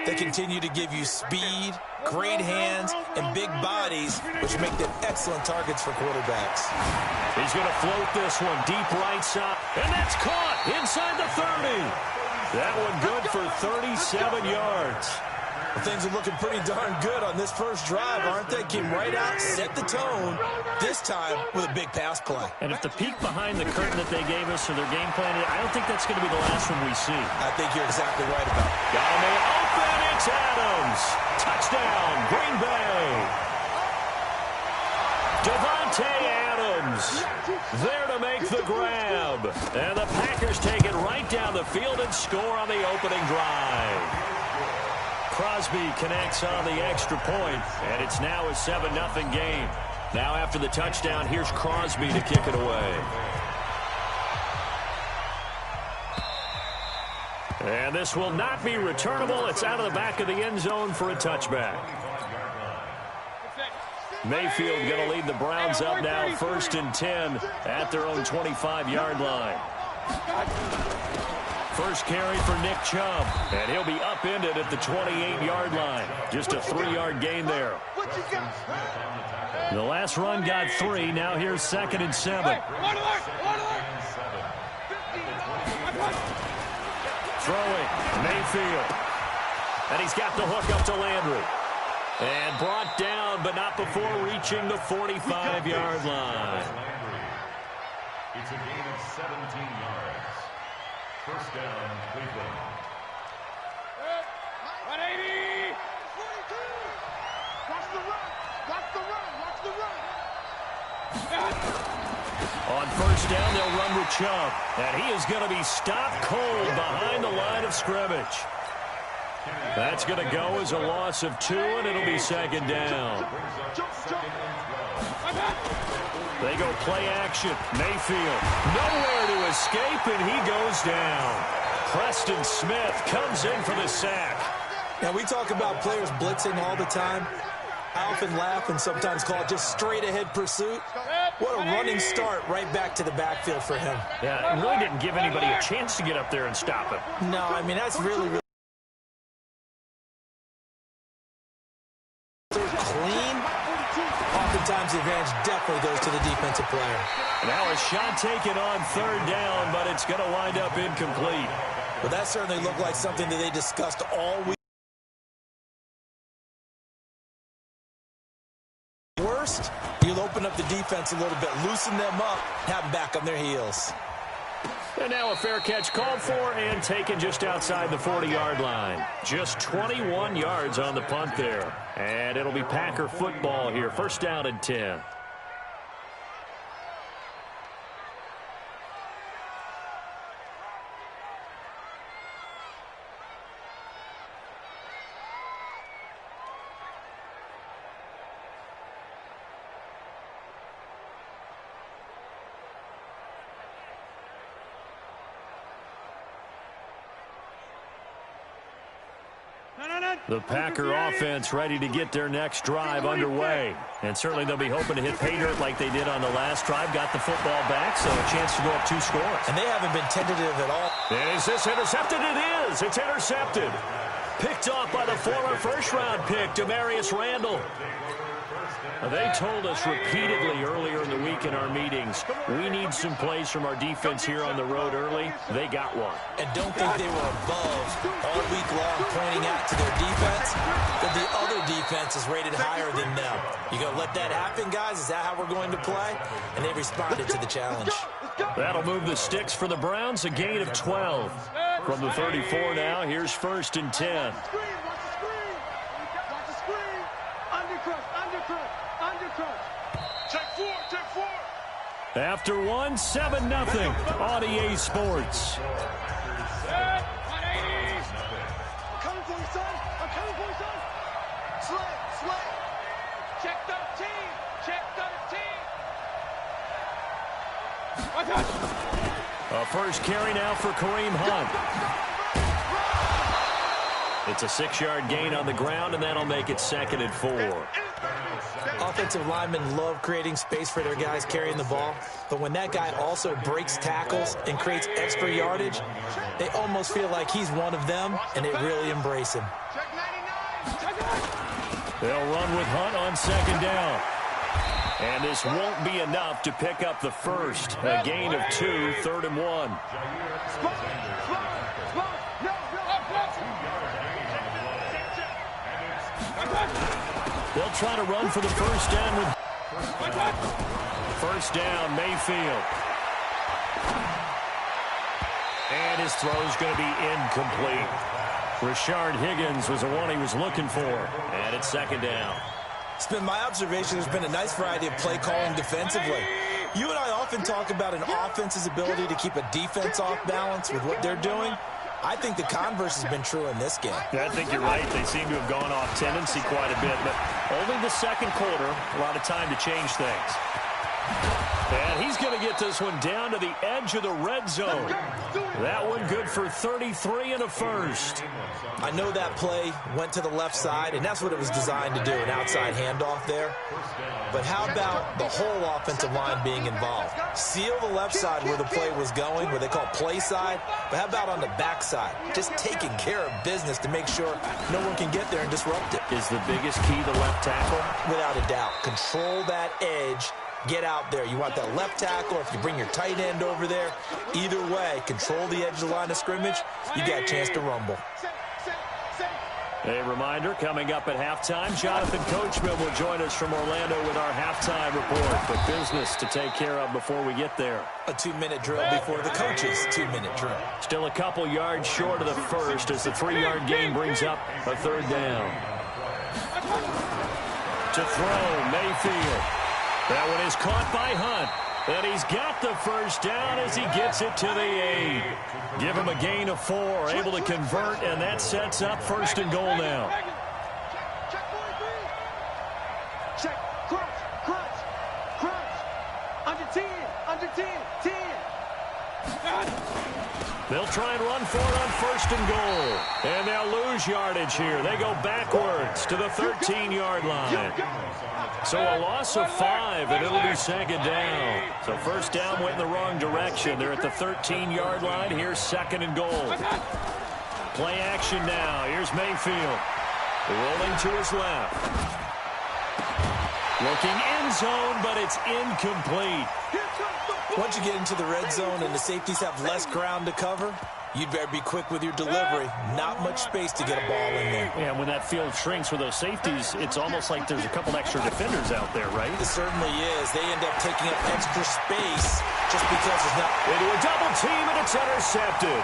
They continue to give you speed, great hands, and big bodies, which make them excellent targets for quarterbacks. He's going to float this one deep right side, and that's caught inside the 30. That one good for 37 yards. Well, things are looking pretty darn good on this first drive, aren't they? Came right out, set the tone, this time with a big pass play. And if the peek behind the curtain that they gave us or their game plan, I don't think that's going to be the last one we see. I think you're exactly right about it. Got him open, it's Adams. Touchdown, Green Bay. Davante Adams there to make the grab. And the Packers take it right down the field and score on the opening drive. Crosby connects on the extra point, and it's now a 7-0 game. Now after the touchdown, here's Crosby to kick it away. And this will not be returnable. It's out of the back of the end zone for a touchback. Mayfield going to lead the Browns up now, 1st and 10 at their own 25-yard line. First carry for Nick Chubb, and he'll be upended at the 28-yard line. Just a 3-yard gain there. The last run got 3. Now here's 2nd and 7. Throwing, Mayfield. And he's got the hook up to Landry. And brought down, but not before reaching the 45-yard line. It's a gain of 17 yards. First down, Cleveland. 180. 42. Watch the run. Watch the run. Watch the run. On first down, they'll run with Chubb. And he is going to be stopped cold behind the line of scrimmage. That's going to go as a loss of 2, and it'll be 2nd down. They go play action. Mayfield nowhere to escape, and he goes down. Preston Smith comes in for the sack. Now, we talk about players blitzing all the time. I often laugh and sometimes call it just straight-ahead pursuit. What a running start right back to the backfield for him. Yeah, it really didn't give anybody a chance to get up there and stop him. No, I mean, that's really clean. Oftentimes the advantage definitely goes to the defensive player. Now a shot taken on 3rd down, but it's going to wind up incomplete. Well, that certainly looked like something that they discussed all week. Worst, you'll open up the defense a little bit, loosen them up, have them back on their heels. And now a fair catch called for and taken just outside the 40-yard line. Just 21 yards on the punt there. And it'll be Packer football here. First down and 10. The Packer offense ready to get their next drive underway. And certainly they'll be hoping to hit pay dirt like they did on the last drive. Got the football back, so a chance to go up 2 scores. And they haven't been tentative at all. And is this intercepted? It is. It's intercepted. Picked off by the former first-round pick, Demarius Randall. They told us repeatedly earlier in the week in our meetings, we need some plays from our defense here on the road early. They got one. And don't think they were above all week long pointing out to their defense that the other defense is rated higher than them. You going to let that happen, guys? Is that how we're going to play? And they responded to the challenge. That'll move the sticks for the Browns, a gain of 12. From the 34 now, here's 1st and 10. After one, 7-0 on EA Sports. I'm coming for you, son. I'm coming for you, son. Slay. Check 13. Check 13. A first carry now for Kareem Hunt. It's a 6-yard gain on the ground, and that'll make it 2nd and 4. Offensive linemen love creating space for their guys carrying the ball, but when that guy also breaks tackles and creates extra yardage, they almost feel like he's one of them, and they really embrace him. Check 9. They'll run with Hunt on second down. And this won't be enough to pick up the first. A gain of 2, 3rd and 1. They'll try to run for the first down with first down, Mayfield. And his throw is going to be incomplete. Rashard Higgins was the one he was looking for. And it's second down. It's been my observation there's been a nice variety of play calling defensively. You and I often talk about an offense's ability to keep a defense off balance with what they're doing. I think the converse has been true in this game. Yeah, I think you're right. They seem to have gone off tendency quite a bit, but only the second quarter, a lot of time to change things. And he's going to get this one down to the edge of the red zone. That one good for 33 and a first. I know that play went to the left side, and that's what it was designed to do, an outside handoff there. But how about the whole offensive line being involved? Seal the left side where the play was going, where they call play side, but how about on the back side? Just taking care of business to make sure no one can get there and disrupt it. Is the biggest key the left tackle? Without a doubt. Control that edge. Get out there. You want that left tackle, if you bring your tight end over there. Either way, control the edge of the line of scrimmage. You got a chance to rumble. A reminder, coming up at halftime, Jonathan Coachman will join us from Orlando with our halftime report. But business to take care of before we get there. A 2-minute drill before the coach's 2-minute drill. Still a couple yards short of the first as the 3-yard gain brings up a third down. To throw, Mayfield. That one is caught by Hunt. And he's got the first down as he gets it to the 8. Give him a gain of 4, able to convert, and that sets up first and goal now. Check, crunch, crunch, crunch. Under 10, under 10, 10. They'll try and run for it on first and goal. And they'll lose yardage here. They go backwards to the 13-yard line. So a loss of 5, and it'll be second down. So first down went in the wrong direction. They're at the 13-yard line. Here's second and goal. Play action now. Here's Mayfield. Rolling to his left. Looking end zone, but it's incomplete. Once you get into the red zone and the safeties have less ground to cover, you'd better be quick with your delivery. Not much space to get a ball in there. Yeah, when that field shrinks with those safeties, it's almost like there's a couple extra defenders out there, right? It certainly is. They end up taking up extra space just because there's not... Into a double team, and it's intercepted.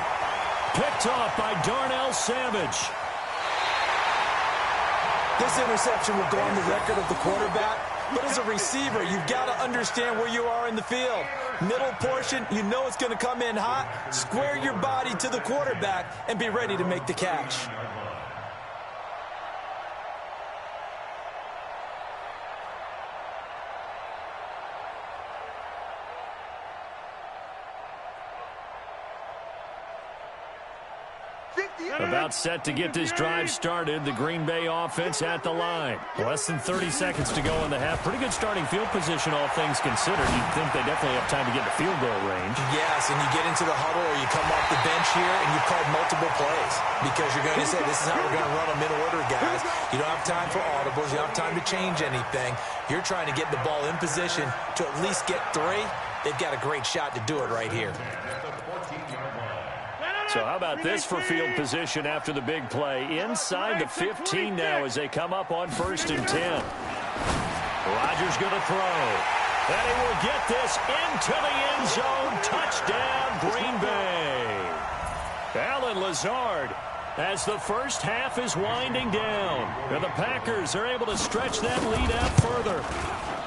Picked off by Darnell Savage. This interception will go on the record of the quarterback, but as a receiver, you've got to understand where you are in the field. Middle portion, you know it's going to come in hot. Square your body to the quarterback and be ready to make the catch. About set to get this drive started. The Green Bay offense at the line. Less than 30 seconds to go in the half. Pretty good starting field position, all things considered. You'd think they definitely have time to get to field goal range. Yes, and you get into the huddle or you come off the bench here and you've called multiple plays because you're going to say, this is how we're going to run them in order, guys. You don't have time for audibles. You don't have time to change anything. You're trying to get the ball in position to at least get 3. They've got a great shot to do it right here. So how about this for field position after the big play? Inside the 15 now as they come up on first and 10. Rodgers going to throw. And he will get this into the end zone. Touchdown, Green Bay. Allen Lazard as the first half is winding down. And the Packers are able to stretch that lead out further.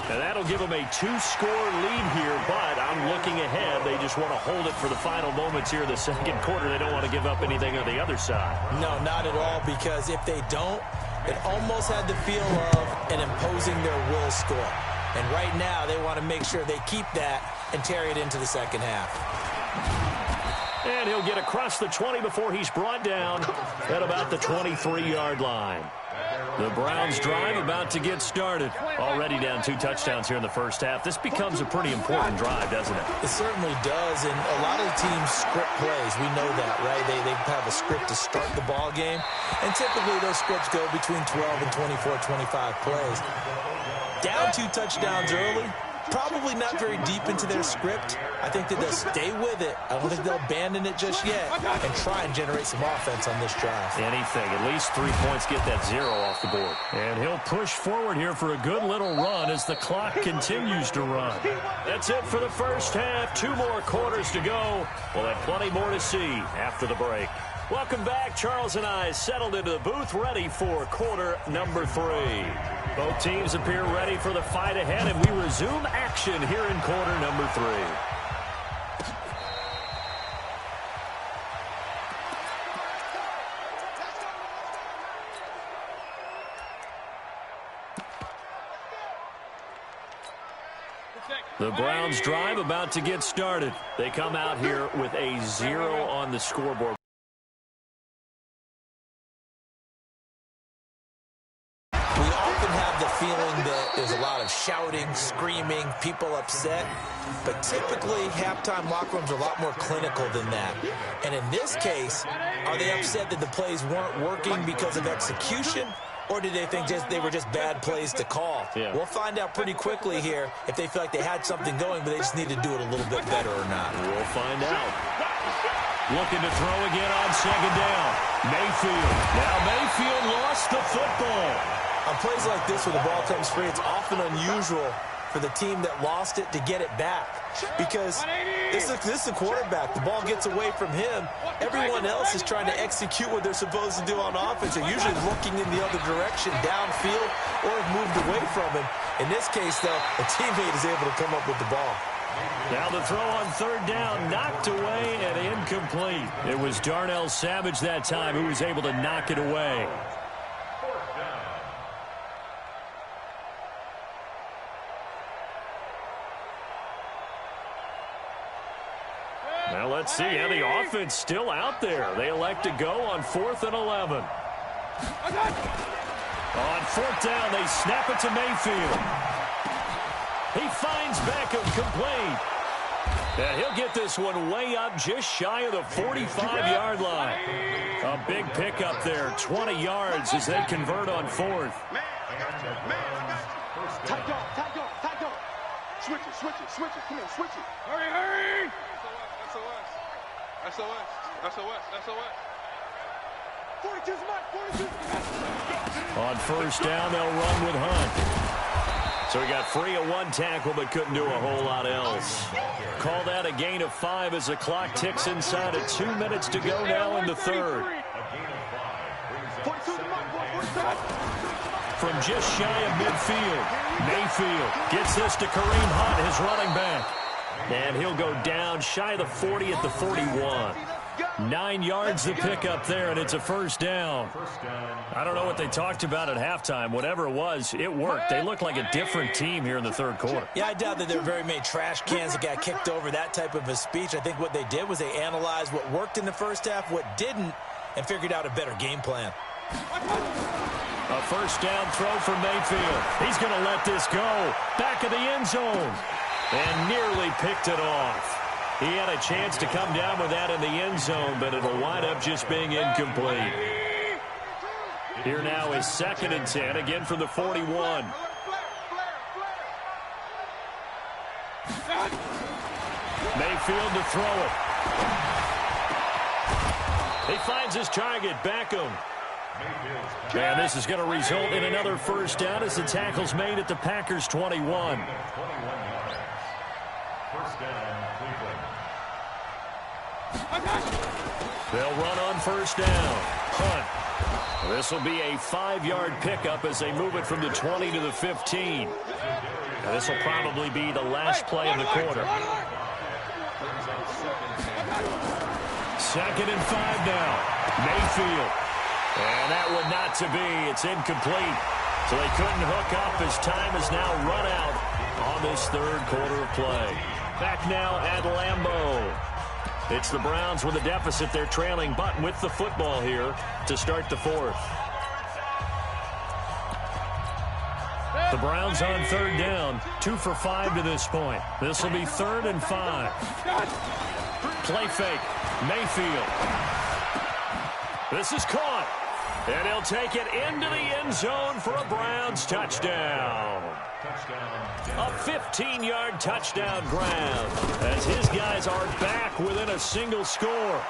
And that'll give them a 2-score lead here, but I'm looking ahead. They just want to hold it for the final moments here in the second quarter. They don't want to give up anything on the other side. No, not at all, because if they don't, it almost had the feel of an imposing their will score. And right now, they want to make sure they keep that and carry it into the second half. And he'll get across the 20 before he's brought down at about the 23-yard line. The Browns drive about to get started. Already down 2 touchdowns here in the first half. This becomes a pretty important drive, doesn't it? It certainly does, and a lot of teams script plays. We know that, right? They have a script to start the ball game, and typically those scripts go between 12 and 24, 25 plays. Down 2 touchdowns early, probably not very deep into their script. I think that they'll stay with it. I don't think they'll abandon it just yet and try and generate some offense on this drive. Anything. At least 3 points, get that 0 off the board. And he'll push forward here for a good little run as the clock continues to run. That's it for the first half. 2 more quarters to go. We'll have plenty more to see after the break. Welcome back. Charles and I settled into the booth, ready for quarter number 3. Both teams appear ready for the fight ahead, and we resume action here in quarter number 3. The Browns drive about to get started. They come out here with a 0 on the scoreboard. Feeling that there's a lot of shouting, screaming, people upset. But typically, halftime locker rooms are a lot more clinical than that. And in this case, are they upset that the plays weren't working because of execution? Or did they think they were just bad plays to call? Yeah. We'll find out pretty quickly here if they feel like they had something going, but they just need to do it a little bit better or not. We'll find out. Looking to throw again on second down. Mayfield. Now Mayfield lost the football. On plays like this, when the ball comes free, it's often unusual for the team that lost it to get it back. Because this is the quarterback. The ball gets away from him. Everyone else is trying to execute what they're supposed to do on offense. They're usually looking in the other direction, downfield, or have moved away from him. In this case, though, a teammate is able to come up with the ball. Now the throw on third down, knocked away and incomplete. It was Darnell Savage that time who was able to knock it away. Now let's see how the offense still out there. They elect to go on 4th and 11. On 4th down, they snap it to Mayfield. He finds Beckham complete. And he'll get this one way up just shy of the 45-yard line. A big pickup there, 20 yards as they convert on 4th. Tight dog. Switch it. Come on, switch it. Hurry. SOS. 42's On first down, they'll run with Hunt. So he got free of 1 tackle but couldn't do a whole lot else. Call that a gain of 5 as the clock ticks inside of 2 minutes to go now in the third. From just shy of midfield, Mayfield gets this to Kareem Hunt, his running back. And he'll go down shy of the 40 at the 41. 9 yards to pick up there, and it's a first down. I don't know what they talked about at halftime. Whatever it was, it worked. They look like a different team here in the third quarter. Yeah, I doubt that there were very many trash cans that got kicked over, that type of a speech. I think what they did was they analyzed what worked in the first half, what didn't, and figured out a better game plan. A first down throw for Mayfield. He's going to let this go. Back of the end zone. And nearly picked it off. He had a chance to come down with that in the end zone, but it'll wind up just being incomplete. Here now is 2nd and 10, again from the 41. Mayfield to throw it. He finds his target, Beckham. And this is going to result in another first down as the tackle's made at the Packers' 21. First down, Cleveland. They'll run on first down. Hunt. This will be a 5-yard pickup as they move it from the 20 to the 15. Now this will probably be the last play of the quarter. 2nd and 5 now. Mayfield. And that one not to be. It's incomplete. So they couldn't hook up as time is now run out on this third quarter of play. Back now at Lambeau. It's the Browns with a deficit. They're trailing, but with the football here to start the fourth. The Browns on third down, 2 for 5 to this point. This will be 3rd and 5. Play fake, Mayfield. This is caught, and he'll take it into the end zone for a Browns touchdown. A 15-yard touchdown grab as his guys are back within a single score.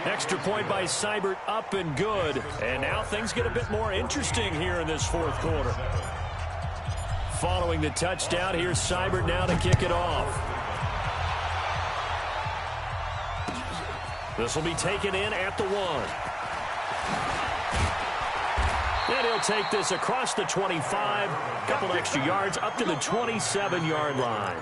Extra point by Seibert, up and good. And now things get a bit more interesting here in this fourth quarter. Following the touchdown, here's Seibert now to kick it off. This will be taken in at the 1. And he'll take this across the 25, a couple extra yards up to the 27-yard line.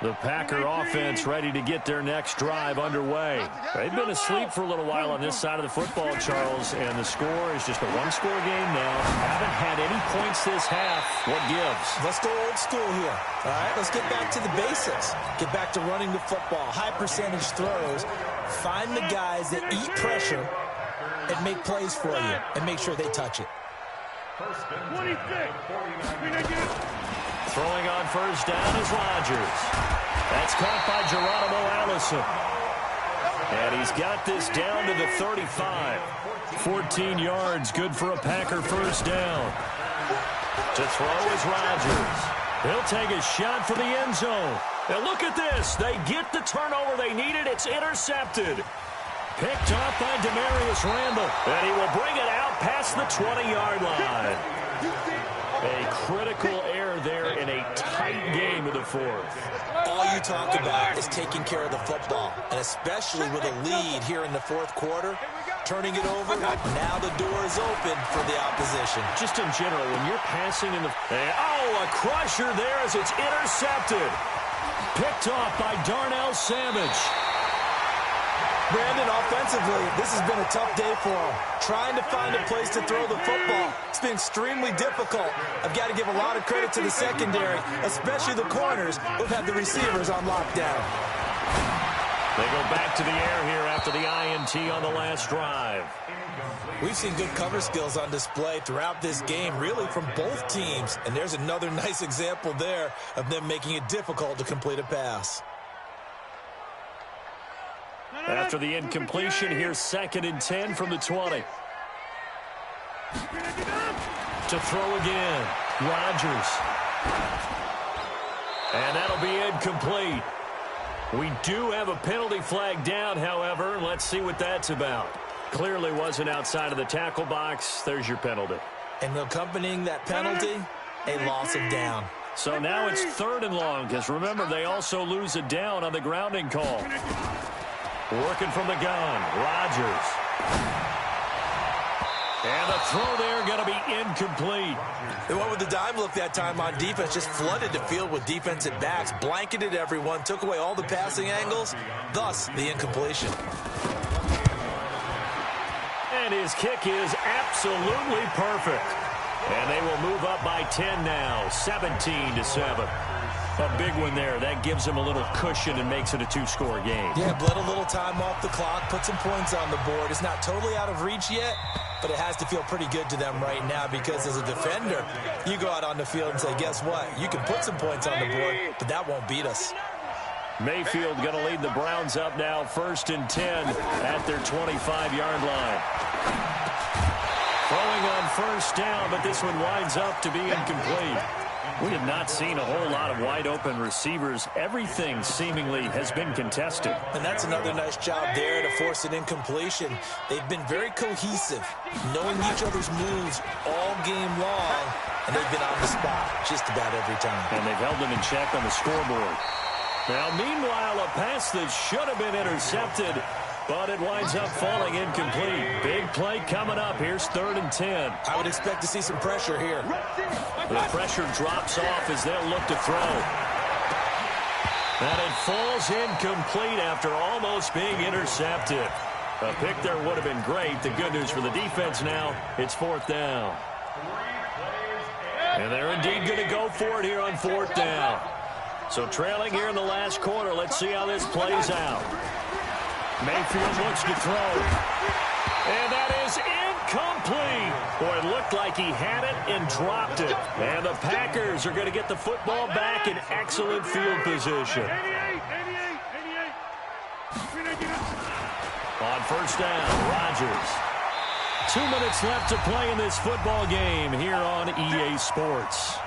The Packer offense ready to get their next drive underway. They've been asleep for a little while on this side of the football, Charles, and the score is just a one-score game now. Haven't had any points this half. What gives? Let's go old school here. All right, let's get back to the basics. Get back to running the football, high percentage throws. Find the guys that eat pressure and make plays for you and make sure they touch it. 26. Throwing on first down is Rodgers. That's caught by Geronimo Allison. And he's got this down to the 35. 14 yards, good for a Packer first down. To throw is Rodgers. He'll take a shot for the end zone. Now look at this. They get the turnover they needed. It's intercepted. Picked off by Demarius Randall. And he will bring it out past the 20-yard line. A critical error there in a tight game of the fourth. All you talk about is taking care of the football, and especially with a lead here in the fourth quarter, turning it over, now the door is open for the opposition. Just in general, when you're passing in the... Oh, a crusher there as it's intercepted. Picked off by Darnell Savage. Brandon, offensively, this has been a tough day for him. Trying to find a place to throw the football. It's been extremely difficult. I've got to give a lot of credit to the secondary, especially the corners who've had the receivers on lockdown. They go back to the air here after the INT on the last drive. We've seen good cover skills on display throughout this game, really from both teams. And there's another nice example there of them making it difficult to complete a pass. After the incompletion, here's 2nd and 10 from the 20. To throw again, Rodgers. And that'll be incomplete. We do have a penalty flag down, however. Let's see what that's about. Clearly wasn't outside of the tackle box. There's your penalty. And accompanying that penalty, a loss of down. So now it's 3rd and long, because remember, they also lose a down on the grounding call. Working from the gun, Rodgers. And the throw there going to be incomplete. They went with the dime look that time on defense, just flooded the field with defensive backs, blanketed everyone, took away all the passing angles, thus the incompletion. And his kick is absolutely perfect. And they will move up by 10 now, 17-7. A big one there. That gives them a little cushion and makes it a 2-score game. Yeah, bled a little time off the clock, put some points on the board. It's not totally out of reach yet, but it has to feel pretty good to them right now because as a defender, you go out on the field and say, guess what? You can put some points on the board, but that won't beat us. Mayfield going to lead the Browns up now, 1st and 10 at their 25-yard line. Throwing on first down, but this one winds up to be incomplete. We have not seen a whole lot of wide-open receivers. Everything seemingly has been contested. And that's another nice job there to force an incompletion. They've been very cohesive, knowing each other's moves all game long, and they've been on the spot just about every time. And they've held them in check on the scoreboard. Now, meanwhile, a pass that should have been intercepted, but it winds up falling incomplete. Big play coming up. Here's 3rd and 10. I would expect to see some pressure here. The pressure drops off as they'll look to throw. And it falls incomplete after almost being intercepted. A pick there would have been great. The good news for the defense now, it's 4th down. And they're indeed going to go for it here on 4th down. So trailing here in the last quarter. Let's see how this plays out. Mayfield looks to throw. And that is incomplete. Boy, it looked like he had it and dropped it. And the Packers are going to get the football back in excellent field position. On 1st down, Rodgers. 2 minutes left to play in this football game here on EA Sports.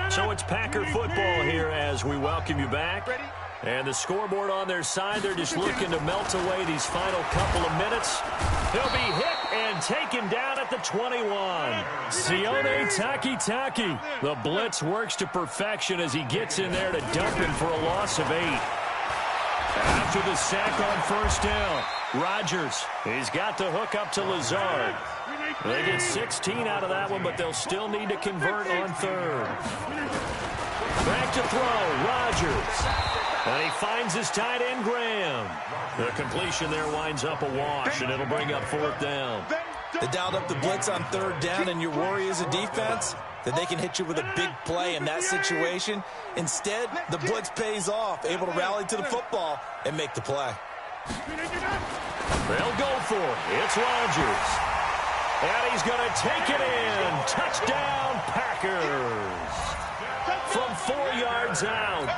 So it's Packer football here as we welcome you back. And the scoreboard on their side, they're just looking to melt away these final couple of minutes. He'll be hit and taken down at the 21. Sione Takitaki. The blitz works to perfection as he gets in there to dump him for a loss of 8. After the sack on 1st down, Rodgers, he's got the hook up to Lazard. They get 16 out of that one, but they'll still need to convert on 3rd. Back to throw, Rodgers. And he finds his tight end, Graham. The completion there winds up a wash, and it'll bring up 4th down. They dialed up the blitz on 3rd down, and your worry as a defense that they can hit you with a big play in that situation. Instead, the blitz pays off, able to rally to the football and make the play. They'll go for it. It's Rodgers. And he's going to take it in. Touchdown, Packers. From 4 yards out.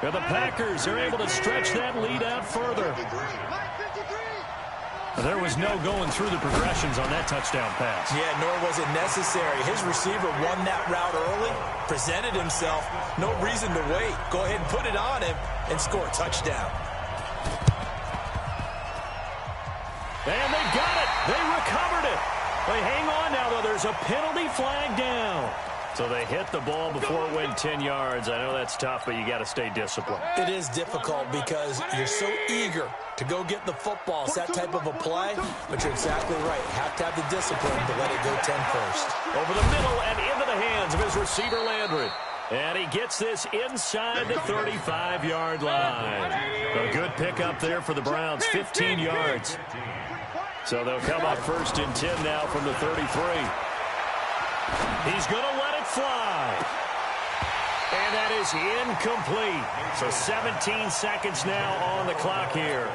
And the Packers are able to stretch that lead out further. There was no going through the progressions on that touchdown pass. Yeah, nor was it necessary. His receiver won that route early, presented himself. No reason to wait. Go ahead and put it on him and score a touchdown. And they got it. They recovered it. They hang on now, though. There's a penalty flag down. So they hit the ball before it went 10 yards. I know that's tough, but you got to stay disciplined. It is difficult because you're so eager to go get the football. It's that type of a play, but you're exactly right. You have to have the discipline to let it go 10 first. Over the middle and into the hands of his receiver, Landry. And he gets this inside the 35-yard line. A good pickup there for the Browns, 15 yards. So they'll come up 1st and 10 now from the 33. He's going to let it fly. And that is incomplete. So 17 seconds now on the clock here.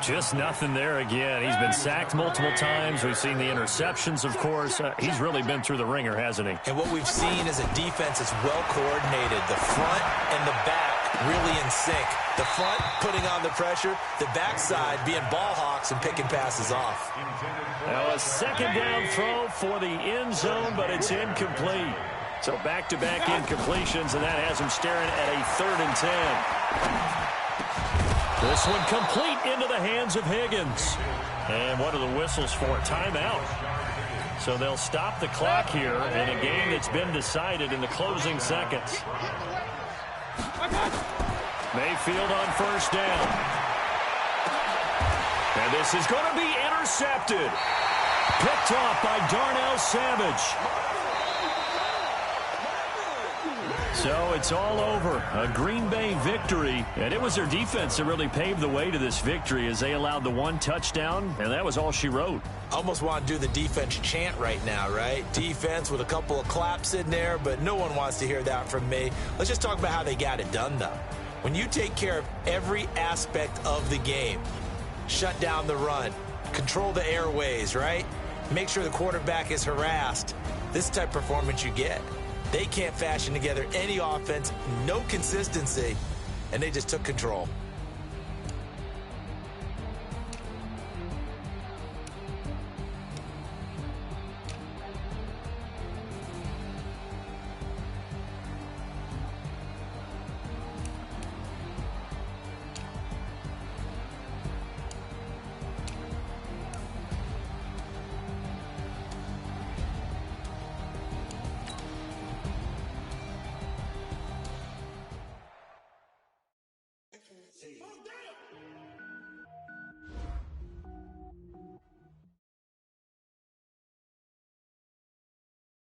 Just nothing there again. He's been sacked multiple times. We've seen the interceptions, of course. He's really been through the ringer, hasn't he? And what we've seen is a defense that's well coordinated. The front and the back really in sync. The front putting on the pressure, the backside being ball hawks and picking passes off. Now a 2nd down throw for the end zone, but it's incomplete. So back-to-back incompletions, and that has him staring at a 3rd and 10. This one complete into the hands of Higgins. And what are the whistles for? Timeout. So they'll stop the clock here in a game that's been decided in the closing seconds. Mayfield on 1st down. And this is going to be intercepted. Picked off by Darnell Savage. So it's all over. A Green Bay victory. And it was their defense that really paved the way to this victory as they allowed the 1 touchdown, and that was all she wrote. I almost want to do the defense chant right now, right? Defense with a couple of claps in there, but no one wants to hear that from me. Let's just talk about how they got it done, though. When you take care of every aspect of the game, shut down the run, control the airways, right? Make sure the quarterback is harassed. This type of performance you get. They can't fashion together any offense, no consistency, and they just took control.